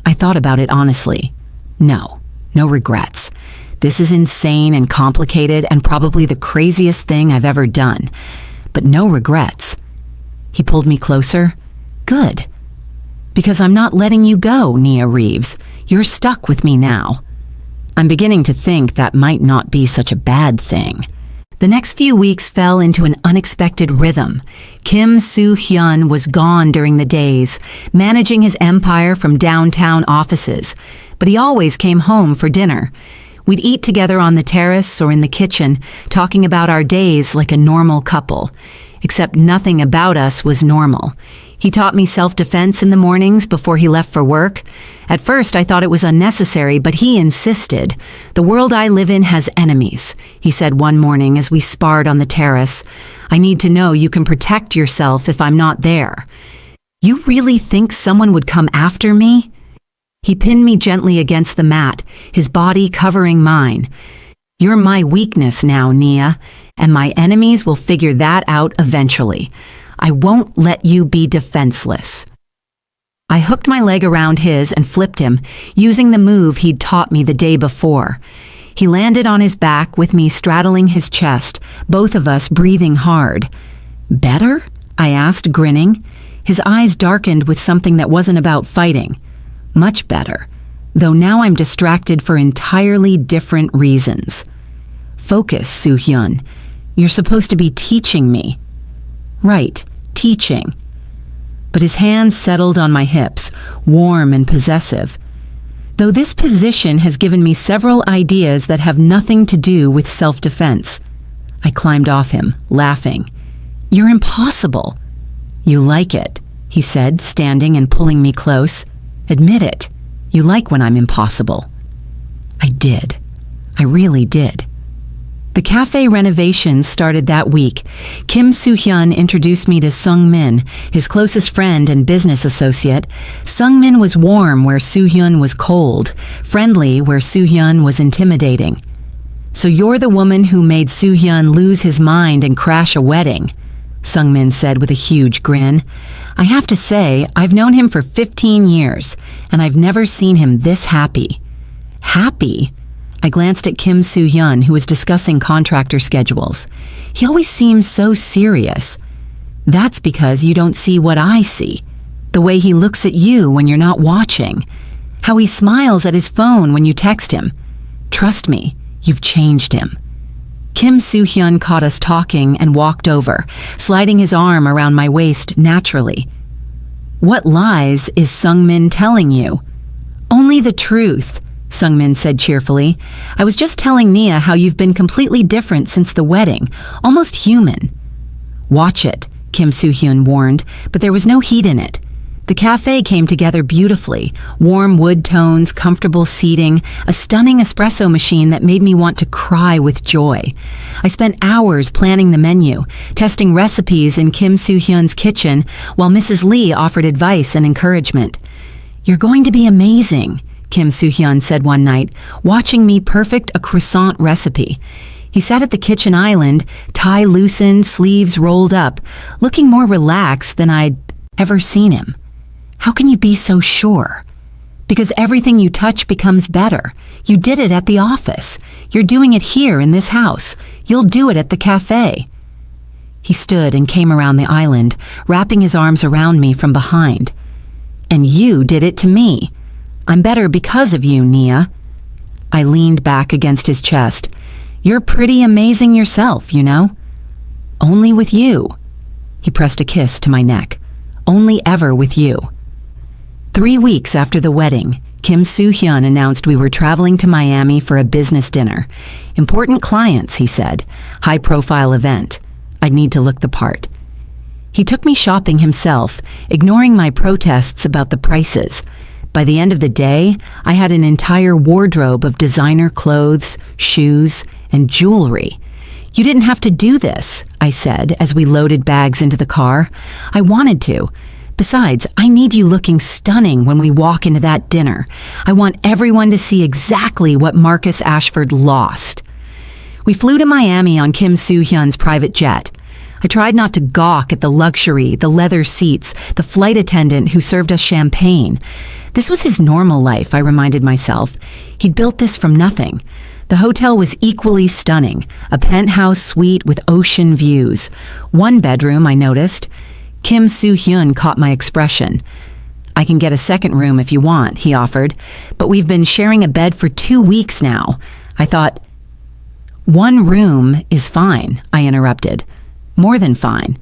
Speaker 1: I thought about it honestly. No regrets. This is insane and complicated and probably the craziest thing I've ever done. But no regrets. He pulled me closer. Good. Because I'm not letting you go, Nia Reeves. You're stuck with me now. I'm beginning to think that might not be such a bad thing. The next few weeks fell into an unexpected rhythm. Kim Soo-hyun was gone during the days, managing his empire from downtown offices, but he always came home for dinner. We'd eat together on the terrace or in the kitchen, talking about our days like a normal couple. except nothing about us was normal. He taught me self-defense in the mornings before he left for work. At first, I thought it was unnecessary, but he insisted. "The world I live in has enemies," he said one morning as we sparred on the terrace. "I need to know you can protect yourself if I'm not there." "You really think someone would come after me?" He pinned me gently against the mat, his body covering mine. "You're my weakness now, Nia, and my enemies will figure that out eventually. I won't let you be defenseless." I hooked my leg around his and flipped him, using the move he'd taught me the day before. He landed on his back with me straddling his chest, both of us breathing hard. "Better?" I asked, grinning. His eyes darkened with something that wasn't about fighting. "Much better, though now I'm distracted for entirely different reasons." "Focus, Soo-hyun. You're supposed to be teaching me." "Right, teaching." But his hands settled on my hips, warm and possessive. Though this position has given me several ideas that have nothing to do with self-defense. I climbed off him, laughing. "You're impossible." "You like it," he said, standing and pulling me close. "Admit it. You like when I'm impossible." I did. I really did. The cafe renovations started that week. Kim Soo-hyun introduced me to Sung-min, his closest friend and business associate. Sung-min was warm where Soo-hyun was cold, friendly where Soo-hyun was intimidating. "So you're the woman who made Soo-hyun lose his mind and crash a wedding," Sung-min said with a huge grin. "I have to say, I've known him for 15 years, and I've never seen him this happy." "Happy?" I glanced at Kim Soo-hyun, who was discussing contractor schedules. "He always seems so serious." "That's because you don't see what I see. The way he looks at you when you're not watching. How he smiles at his phone when you text him. Trust me, you've changed him." Kim Soo-hyun caught us talking and walked over, sliding his arm around my waist naturally. "What lies is Sung-min telling you?" "Only the truth," Sung-min said cheerfully. "I was just telling Nia how you've been completely different since the wedding, almost human." "Watch it," Kim Soo-hyun warned, but there was no heat in it. The cafe came together beautifully, warm wood tones, comfortable seating, a stunning espresso machine that made me want to cry with joy. I spent hours planning the menu, testing recipes in Kim Soo-hyun's kitchen, while Mrs. Lee offered advice and encouragement. "You're going to be amazing," Kim Soo-hyun said one night, watching me perfect a croissant recipe. He sat at the kitchen island, tie loosened, sleeves rolled up, looking more relaxed than I'd ever seen him. "How can you be so sure?" "Because everything you touch becomes better. You did it at the office. You're doing it here in this house. You'll do it at the cafe." He stood and came around the island, wrapping his arms around me from behind. "And you did it to me. I'm better because of you, Nia." I leaned back against his chest. "You're pretty amazing yourself, you know." "Only with you." He pressed a kiss to my neck. "Only ever with you." 3 weeks after the wedding, Kim Soo-hyun announced we were traveling to Miami for a business dinner. Important clients, he said. High-profile event. I'd need to look the part. He took me shopping himself, ignoring my protests about the prices. By the end of the day, I had an entire wardrobe of designer clothes, shoes, and jewelry. "You didn't have to do this," I said as we loaded bags into the car. "I wanted to. Besides, I need you looking stunning when we walk into that dinner. I want everyone to see exactly what Marcus Ashford lost." We flew to Miami on Kim Soo-hyun's private jet. I tried not to gawk at the luxury, the leather seats, the flight attendant who served us champagne. This was his normal life, I reminded myself. He'd built this from nothing. The hotel was equally stunning, a penthouse suite with ocean views. One bedroom, I noticed. Kim Soo-hyun caught my expression. "I can get a second room if you want," he offered, "but we've been sharing a bed for 2 weeks now." I thought, "1 room is fine," I interrupted. "More than fine."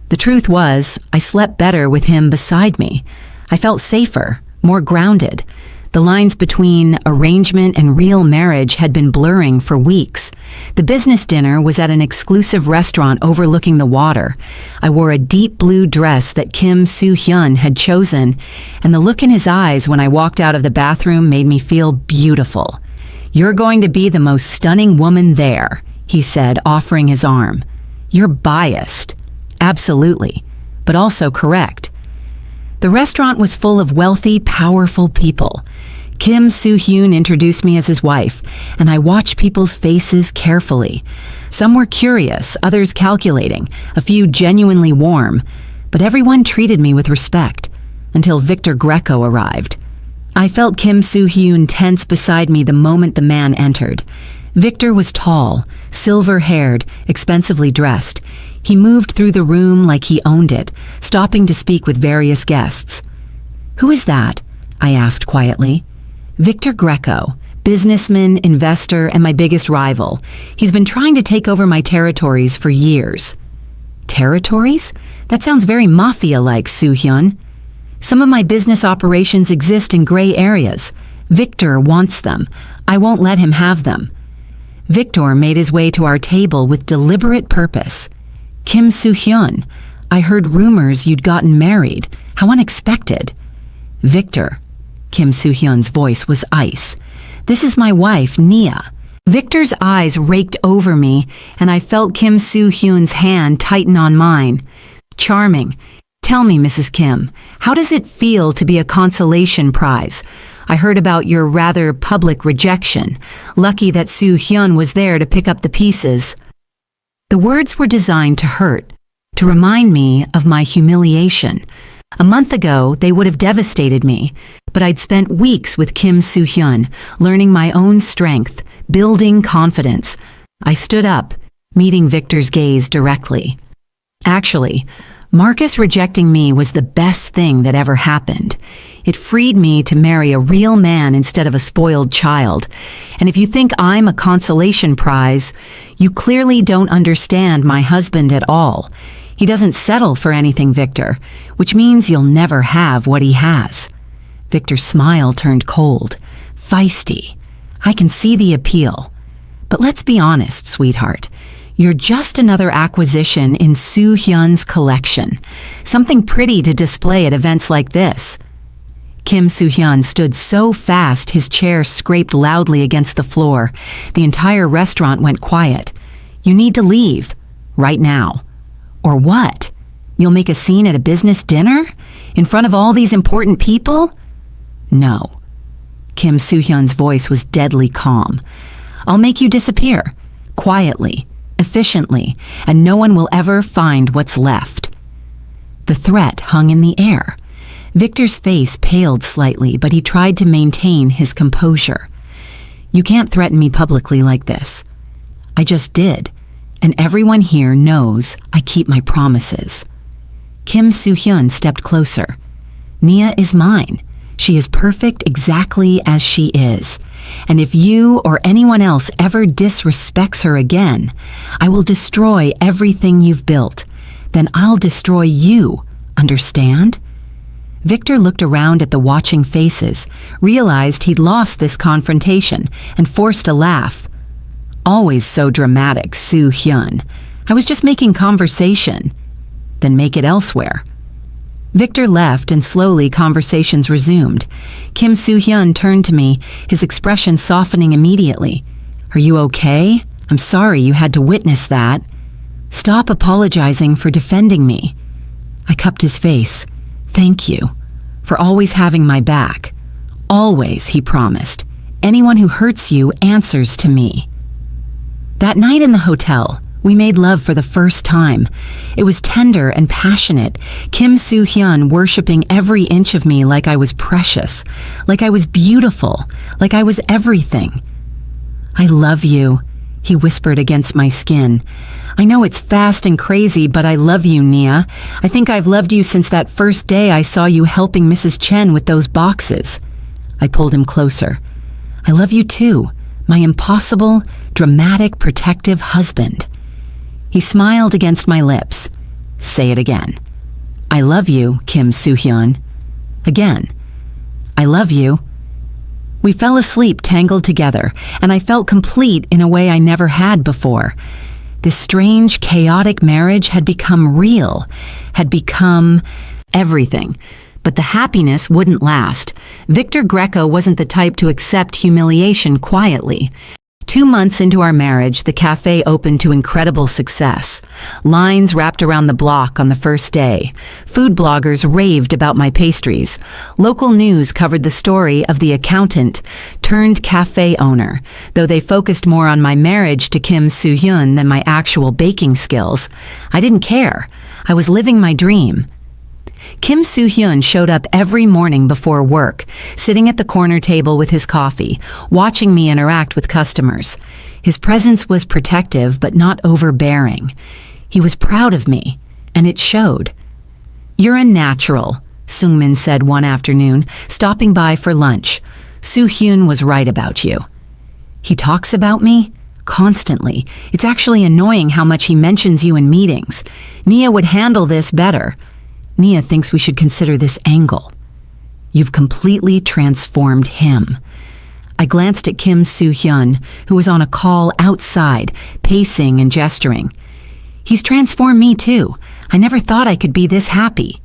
Speaker 1: The truth was, I slept better with him beside me. I felt safer, more grounded. The lines between arrangement and real marriage had been blurring for weeks. The business dinner was at an exclusive restaurant overlooking the water. I wore a deep blue dress that Kim Soo-hyun had chosen, and the look in his eyes when I walked out of the bathroom made me feel beautiful. "You're going to be the most stunning woman there," he said, offering his arm. "You're biased." Absolutely, but also correct. The restaurant was full of wealthy, powerful people. Kim Soo-hyun introduced me as his wife, and I watched people's faces carefully. Some were curious, others calculating, a few genuinely warm, but everyone treated me with respect, until Victor Greco arrived. I felt Kim Soo-hyun tense beside me the moment the man entered. Victor was tall, silver-haired, expensively dressed. He moved through the room like he owned it, stopping to speak with various guests. "Who is that?" I asked quietly. "Victor Greco, businessman, investor, and my biggest rival. He's been trying to take over my territories for years." "Territories? That sounds very mafia-like, Soo-hyun." "Some of my business operations exist in gray areas. Victor wants them. I won't let him have them." Victor made his way to our table with deliberate purpose. "Kim Soo-hyun, I heard rumors you'd gotten married. How unexpected." "Victor," Kim Soo-hyun's voice was ice. "This is my wife, Nia." Victor's eyes raked over me, and I felt Kim Soo-hyun's hand tighten on mine. "Charming. Tell me, Mrs. Kim, how does it feel to be a consolation prize? I heard about your rather public rejection. Lucky that Soo-hyun was there to pick up the pieces." The words were designed to hurt, to remind me of my humiliation. A month ago, they would have devastated me, but I'd spent weeks with Kim Soo-hyun, learning my own strength, building confidence. I stood up, meeting Victor's gaze directly. "Actually, Marcus rejecting me was the best thing that ever happened. It freed me to marry a real man instead of a spoiled child. And if you think I'm a consolation prize, you clearly don't understand my husband at all. He doesn't settle for anything, Victor, which means you'll never have what he has." Victor's smile turned cold, feisty. I can see the appeal. "But let's be honest, sweetheart. You're just another acquisition in Soo-hyun's collection. Something pretty to display at events like this." Kim Soo-hyun stood so fast his chair scraped loudly against the floor. The entire restaurant went quiet. "You need to leave. Right now." "Or what? You'll make a scene at a business dinner? In front of all these important people?" "No." Kim Soo-hyun's voice was deadly calm. "I'll make you disappear. Quietly. Efficiently, and no one will ever find what's left." The threat hung in the air. Victor's face paled slightly, but he tried to maintain his composure. "You can't threaten me publicly like this." "I just did, and everyone here knows I keep my promises." Kim Soo-hyun stepped closer. "Nia is mine. She is perfect exactly as she is. And if you or anyone else ever disrespects her again, I will destroy everything you've built. Then I'll destroy you, understand?" Victor looked around at the watching faces, realized he'd lost this confrontation, and forced a laugh. "Always so dramatic, Soo-hyun. I was just making conversation." "Then make it elsewhere." Victor left, and slowly conversations resumed. Kim Soo-hyun turned to me, his expression softening immediately. "Are you okay? I'm sorry you had to witness that." "Stop apologizing for defending me." I cupped his face. "Thank you for always having my back." "Always," he promised. "Anyone who hurts you answers to me." That night in the hotel, we made love for the first time. It was tender and passionate, Kim Soo-hyun worshiping every inch of me like I was precious, like I was beautiful, like I was everything. "I love you," he whispered against my skin. "I know it's fast and crazy, but I love you, Nia. I think I've loved you since that first day I saw you helping Mrs. Chen with those boxes." I pulled him closer. "I love you too, my impossible, dramatic, protective husband." He smiled against my lips. "Say it again." "I love you, Kim Soo-hyun." Again. "I love you." We fell asleep tangled together, and I felt complete in a way I never had before. This strange, chaotic marriage had become real, had become everything. But the happiness wouldn't last. Victor Greco wasn't the type to accept humiliation quietly. 2 months into our marriage, the cafe opened to incredible success. Lines wrapped around the block on the first day. Food bloggers raved about my pastries. Local news covered the story of the accountant turned cafe owner, though they focused more on my marriage to Kim Soo-hyun than my actual baking skills. I didn't care. I was living my dream. Kim Soo-hyun showed up every morning before work, sitting at the corner table with his coffee, watching me interact with customers. His presence was protective but not overbearing. He was proud of me, and it showed. "You're a natural," Sungmin said one afternoon, stopping by for lunch. "Soo-hyun was right about you." "He talks about me?" "Constantly. It's actually annoying how much he mentions you in meetings. Nia would handle this better." "Nia thinks we should consider this angle." "You've completely transformed him." I glanced at Kim Soo-hyun, who was on a call outside, pacing and gesturing. "He's transformed me too. I never thought I could be this happy."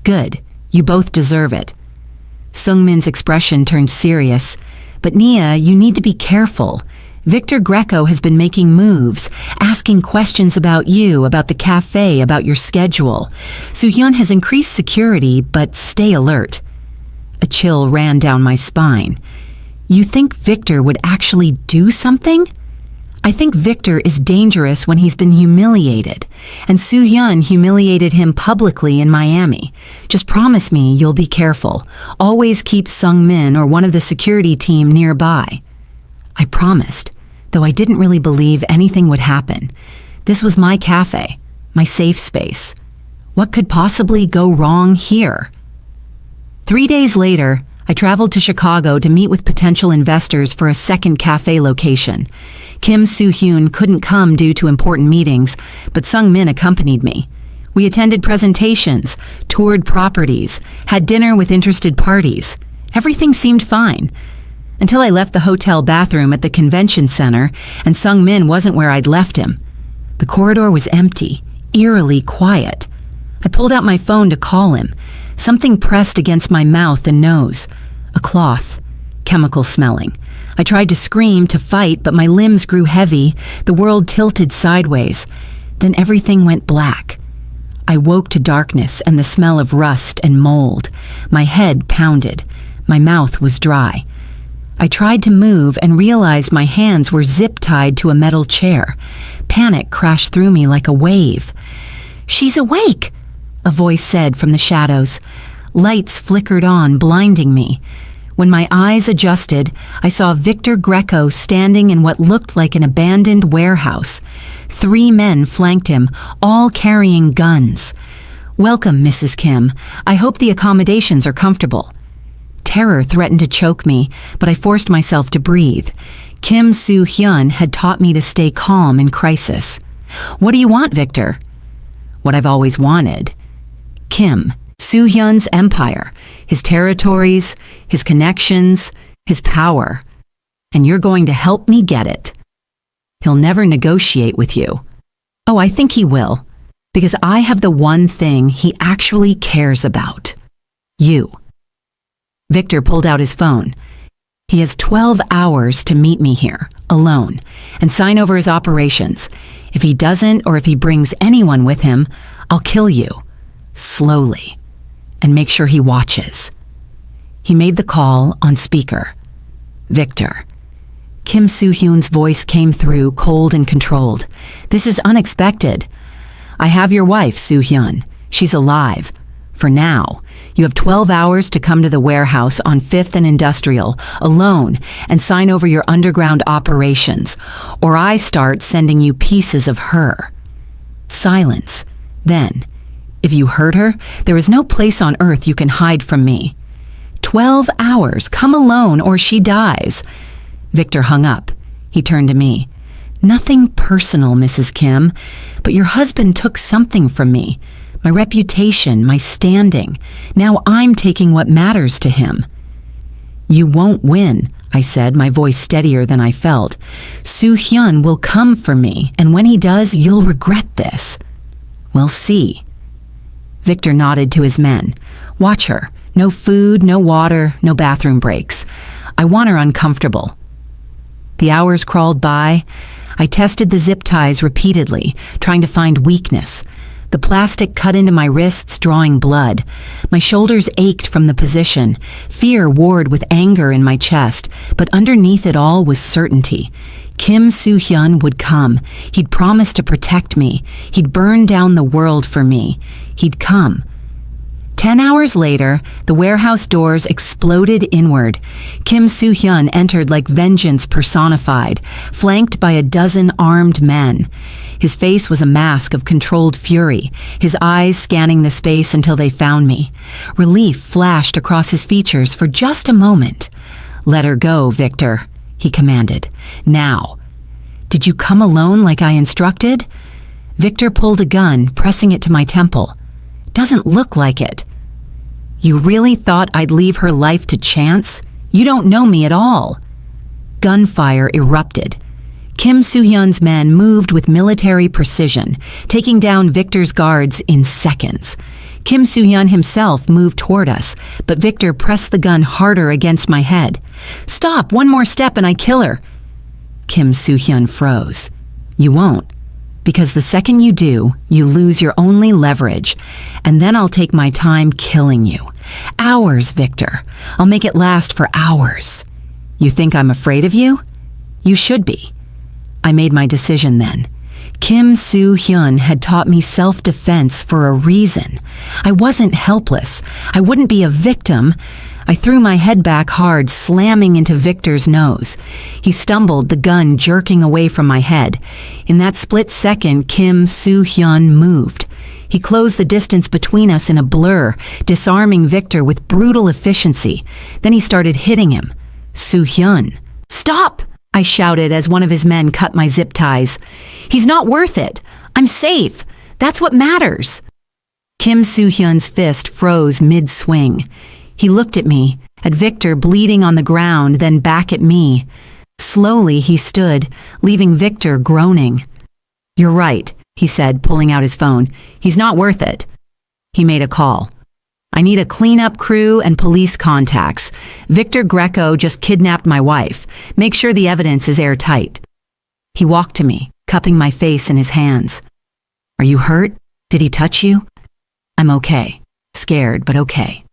Speaker 1: "Good. You both deserve it." Sungmin's expression turned serious. "But Nia, you need to be careful. Victor Greco has been making moves, asking questions about you, about the cafe, about your schedule. Soo-hyun has increased security, but stay alert." A chill ran down my spine. "You think Victor would actually do something?" "I think Victor is dangerous when he's been humiliated, and Soo-hyun humiliated him publicly in Miami. Just promise me you'll be careful. Always keep Sungmin or one of the security team nearby." I promised, though I didn't really believe anything would happen. This was my cafe, my safe space. What could possibly go wrong here? 3 days later, I traveled to Chicago to meet with potential investors for a second cafe location. Kim Soo-hyun couldn't come due to important meetings, but Sungmin accompanied me. We attended presentations, toured properties, had dinner with interested parties. Everything seemed fine. Until I left the hotel bathroom at the convention center and Sungmin wasn't where I'd left him. The corridor was empty, eerily quiet. I pulled out my phone to call him. Something pressed against my mouth and nose. A cloth, chemical smelling. I tried to scream, to fight, but my limbs grew heavy. The world tilted sideways. Then everything went black. I woke to darkness and the smell of rust and mold. My head pounded. My mouth was dry. I tried to move and realized my hands were zip-tied to a metal chair. Panic crashed through me like a wave. "She's awake," a voice said from the shadows. Lights flickered on, blinding me. When my eyes adjusted, I saw Victor Greco standing in what looked like an abandoned warehouse. 3 men flanked him, all carrying guns. "Welcome, Mrs. Kim. I hope the accommodations are comfortable." Terror threatened to choke me, but I forced myself to breathe. Kim Soo-hyun had taught me to stay calm in crisis. "What do you want, Victor?" "What I've always wanted." Kim, Soo-hyun's empire, his territories, his connections, his power. And you're going to help me get it. He'll never negotiate with you. Oh, I think he will, because I have the one thing he actually cares about. You. Victor pulled out his phone. He has 12 hours to meet me here, alone, and sign over his operations. If he doesn't, or if he brings anyone with him, I'll kill you. Slowly. And make sure he watches. He made the call on speaker. Victor. Kim Soo-hyun's voice came through, cold and controlled. "This is unexpected. I have your wife, Soo-hyun. She's alive. For now. You have 12 hours to come to the warehouse on 5th and Industrial, alone, and sign over your underground operations, or I start sending you pieces of her." Silence. Then, "If you hurt her, there is no place on earth you can hide from me. 12 hours. Come alone, or she dies." Victor hung up. He turned to me. "Nothing personal, Mrs. Kim, but your husband took something from me. My reputation, my standing. Now I'm taking what matters to him." "You won't win," I said, my voice steadier than I felt. "Soo-hyun will come for me, and when he does, you'll regret this." "We'll see." Victor nodded to his men. "Watch her. No food, no water, no bathroom breaks. I want her uncomfortable." The hours crawled by. I tested the zip ties repeatedly, trying to find weakness. The plastic cut into my wrists, drawing blood. My shoulders ached from the position. Fear warred with anger in my chest, but underneath it all was certainty. Kim Soo-hyun would come. He'd promised to protect me. He'd burn down the world for me. He'd come. 10 hours later, the warehouse doors exploded inward. Kim Soo-hyun entered like vengeance personified, flanked by a dozen armed men. His face was a mask of controlled fury, his eyes scanning the space until they found me. Relief flashed across his features for just a moment. "Let her go, Victor," he commanded. "Now." "Did you come alone like I instructed?" Victor pulled a gun, pressing it to my temple. "Doesn't look like it." "You really thought I'd leave her life to chance? You don't know me at all." Gunfire erupted. Kim Soo-hyun's men moved with military precision, taking down Victor's guards in seconds. Kim Soo-hyun himself moved toward us, but Victor pressed the gun harder against my head. "Stop, one more step and I kill her." Kim Soo-hyun froze. "You won't. Because the second you do, you lose your only leverage, and then I'll take my time killing you. Hours, Victor. I'll make it last for hours. You think I'm afraid of you? You should be." I made my decision then. Kim Soo-hyun had taught me self-defense for a reason. I wasn't helpless. I wouldn't be a victim. I threw my head back hard, slamming into Victor's nose. He stumbled, the gun jerking away from my head. In that split second, Kim Soo-hyun moved. He closed the distance between us in a blur, disarming Victor with brutal efficiency. Then he started hitting him. "Soo-hyun, stop!" I shouted as one of his men cut my zip ties. "He's not worth it. I'm safe. That's what matters." Kim Soo-hyun's fist froze mid-swing. He looked at me, at Victor bleeding on the ground, then back at me. Slowly he stood, leaving Victor groaning. "You're right," he said, pulling out his phone. "He's not worth it." He made a call. "I need a cleanup crew and police contacts. Victor Greco just kidnapped my wife. Make sure the evidence is airtight." He walked to me, cupping my face in his hands. "Are you hurt? Did he touch you?" "I'm okay. Scared, but okay."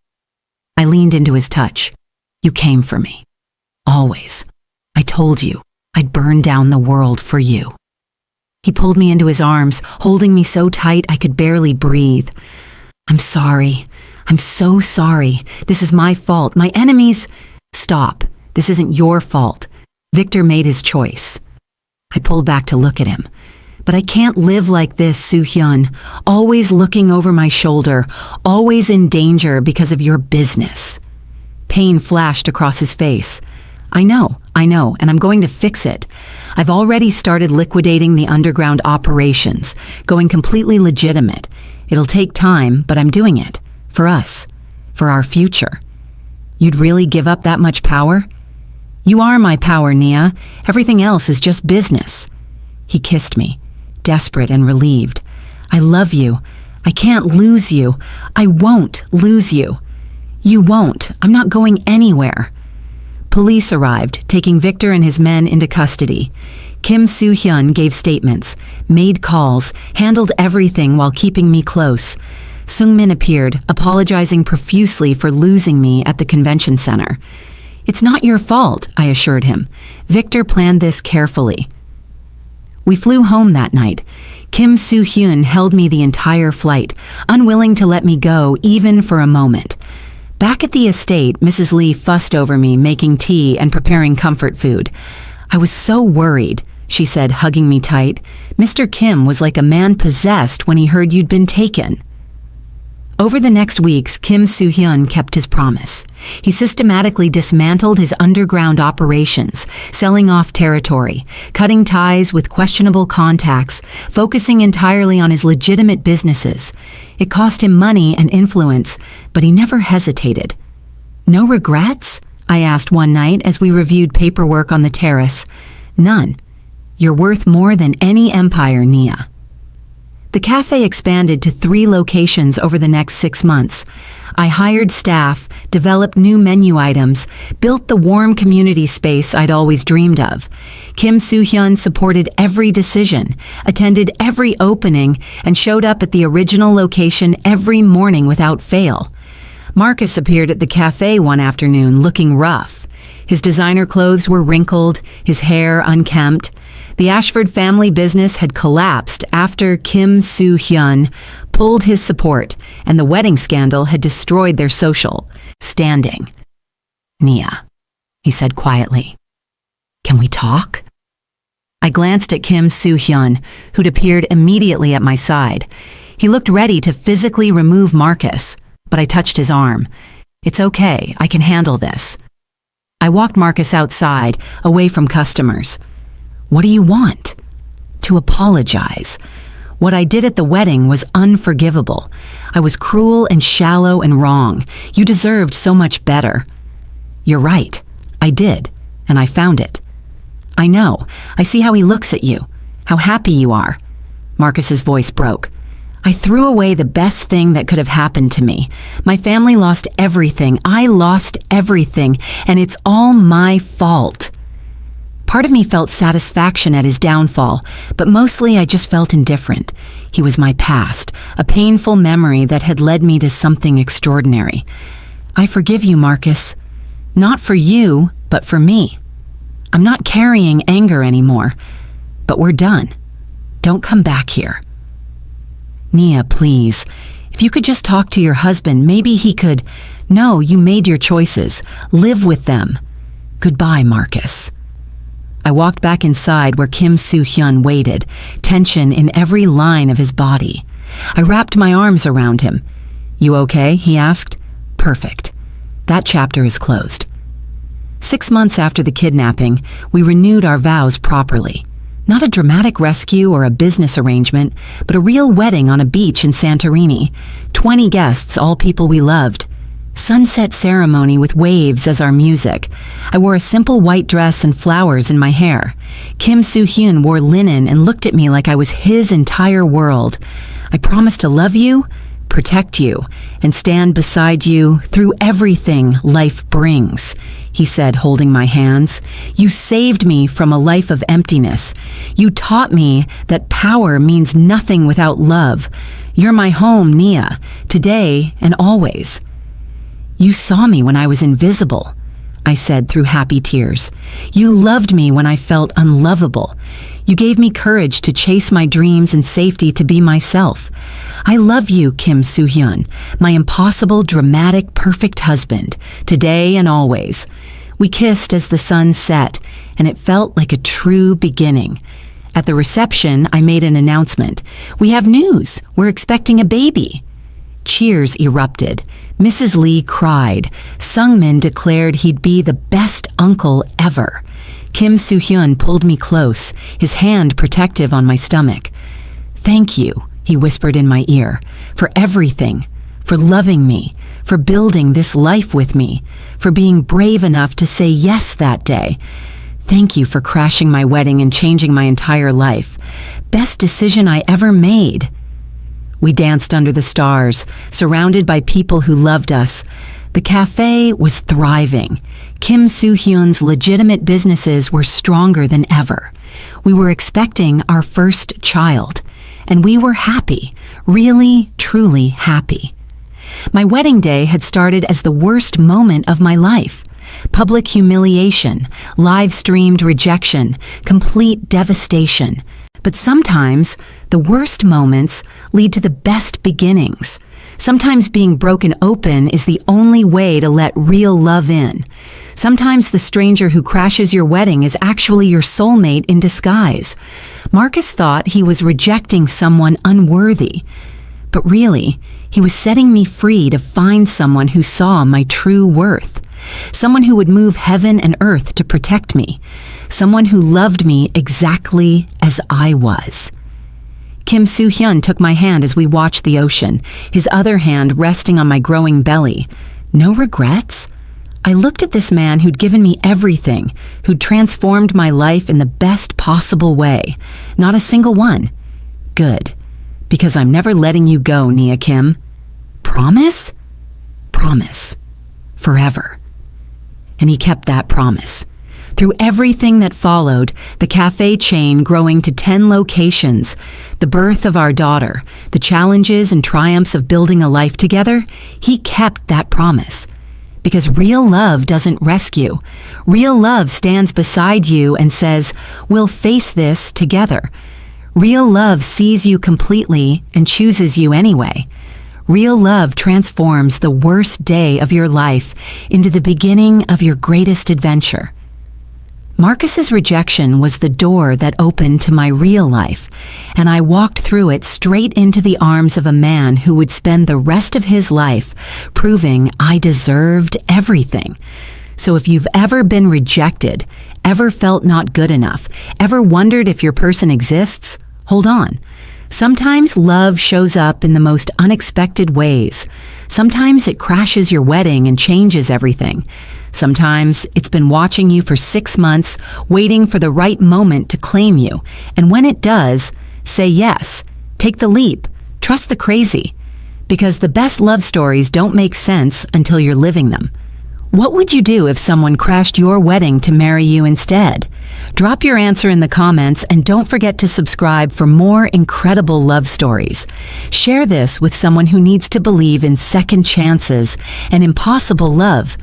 Speaker 1: I leaned into his touch. "You came for me. Always. I told you I'd burn down the world for you." He pulled me into his arms, holding me so tight I could barely breathe. "I'm sorry. I'm so sorry. This is my fault. My enemies—" "Stop. This isn't your fault. Victor made his choice." I pulled back to look at him. "But I can't live like this, Soo-hyun, always looking over my shoulder, always in danger because of your business." Pain flashed across his face. I know, and I'm going to fix it. I've already started liquidating the underground operations, going completely legitimate. It'll take time, but I'm doing it. For us. For our future. You'd really give up that much power? You are my power, Nia. Everything else is just business." He kissed me, desperate and relieved. "I love you. I can't lose you. I won't lose you." "You won't. I'm not going anywhere." Police arrived, taking Victor and his men into custody. Kim Soo-hyun gave statements, made calls, handled everything while keeping me close. Sung-min appeared, apologizing profusely for losing me at the convention center. "It's not your fault," I assured him. "Victor planned this carefully." We flew home that night. Kim Soo-hyun held me the entire flight, unwilling to let me go even for a moment. Back at the estate, Mrs. Lee fussed over me, making tea and preparing comfort food. "I was so worried," she said, hugging me tight. "Mr. Kim was like a man possessed when he heard you'd been taken." Over the next weeks, Kim Soo-hyun kept his promise. He systematically dismantled his underground operations, selling off territory, cutting ties with questionable contacts, focusing entirely on his legitimate businesses. It cost him money and influence, but he never hesitated. "No regrets?" I asked one night as we reviewed paperwork on the terrace. None. You're worth more than any empire, Nia. The cafe expanded to 3 locations over the next 6 months. I hired staff, developed new menu items, built the warm community space I'd always dreamed of. Kim Soo-hyun supported every decision, attended every opening, and showed up at the original location every morning without fail. Marcus appeared at the cafe one afternoon looking rough. His designer clothes were wrinkled, his hair unkempt. The Ashford family business had collapsed after Kim Soo-hyun pulled his support, and the wedding scandal had destroyed their social standing. Nia, he said quietly, can we talk? I glanced at Kim Soo-hyun, who'd appeared immediately at my side. He looked ready to physically remove Marcus, but I touched his arm. It's okay, I can handle this. I walked Marcus outside, away from customers. What do you want? To apologize. What I did at the wedding was unforgivable. I was cruel and shallow and wrong. You deserved so much better. You're right. I did, and I found it. I know. I see how he looks at you, how happy you are. Marcus's voice broke. I threw away the best thing that could have happened to me. My family lost everything. I lost everything, and it's all my fault. Part of me felt satisfaction at his downfall, but mostly I just felt indifferent. He was my past, a painful memory that had led me to something extraordinary. I forgive you, Marcus. Not for you, but for me. I'm not carrying anger anymore, but we're done. Don't come back here. Nia, please. If you could just talk to your husband, maybe he could. No, you made your choices. Live with them. Goodbye, Marcus. I walked back inside where Kim Soo-hyun waited, tension in every line of his body. I wrapped my arms around him. You okay? He asked. Perfect. That chapter is closed. 6 months after the kidnapping, we renewed our vows properly. Not a dramatic rescue or a business arrangement, but a real wedding on a beach in Santorini. 20 guests, all people we loved. Sunset ceremony with waves as our music. I wore a simple white dress and flowers in my hair. Kim Soo-hyun wore linen and looked at me like I was his entire world. I promised to love you, protect you, and stand beside you through everything life brings, he said, holding my hands. You saved me from a life of emptiness. You taught me that power means nothing without love. You're my home, Nia, today and always. You saw me when I was invisible, I said through happy tears. You loved me when I felt unlovable. You gave me courage to chase my dreams and safety to be myself. I love you, Kim Soo-hyun, my impossible, dramatic, perfect husband, today and always. We kissed as the sun set, and it felt like a true beginning. At the reception, I made an announcement. We have news. We're expecting a baby. Cheers erupted. Mrs. Lee cried. Sungmin declared he'd be the best uncle ever. Kim Soo-hyun pulled me close, his hand protective on my stomach. Thank you, he whispered in my ear, for everything, for loving me, for building this life with me, for being brave enough to say yes that day. Thank you for crashing my wedding and changing my entire life. Best decision I ever made. We danced under the stars, surrounded by people who loved us. The cafe was thriving. Kim Soo-hyun's legitimate businesses were stronger than ever. We were expecting our first child, and we were happy, really, truly happy. My wedding day had started as the worst moment of my life. Public humiliation, live-streamed rejection, complete devastation. But sometimes, the worst moments lead to the best beginnings. Sometimes being broken open is the only way to let real love in. Sometimes the stranger who crashes your wedding is actually your soulmate in disguise. Marcus thought he was rejecting someone unworthy. But really, he was setting me free to find someone who saw my true worth. Someone who would move heaven and earth to protect me. Someone who loved me exactly as I was. Kim Soo-hyun took my hand as we watched the ocean, his other hand resting on my growing belly. No regrets? I looked at this man who'd given me everything, who'd transformed my life in the best possible way. Not a single one. Good, because I'm never letting you go, Nia Kim. Promise? Promise. Forever. And he kept that promise. Through everything that followed, the cafe chain growing to 10 locations, the birth of our daughter, the challenges and triumphs of building a life together, he kept that promise. Because real love doesn't rescue. Real love stands beside you and says, we'll face this together. Real love sees you completely and chooses you anyway. Real love transforms the worst day of your life into the beginning of your greatest adventure. Marcus's rejection was the door that opened to my real life, and I walked through it straight into the arms of a man who would spend the rest of his life proving I deserved everything. So if you've ever been rejected, ever felt not good enough, ever wondered if your person exists, hold on. Sometimes love shows up in the most unexpected ways. Sometimes it crashes your wedding and changes everything. Sometimes it's been watching you for 6 months, waiting for the right moment to claim you. And when it does, say yes, take the leap, trust the crazy. Because the best love stories don't make sense until you're living them. What would you do if someone crashed your wedding to marry you instead? Drop your answer in the comments and don't forget to subscribe for more incredible love stories. Share this with someone who needs to believe in second chances and impossible love.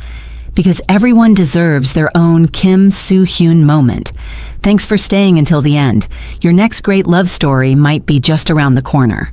Speaker 1: Because everyone deserves their own Kim Soo-hyun moment. Thanks for staying until the end. Your next great love story might be just around the corner.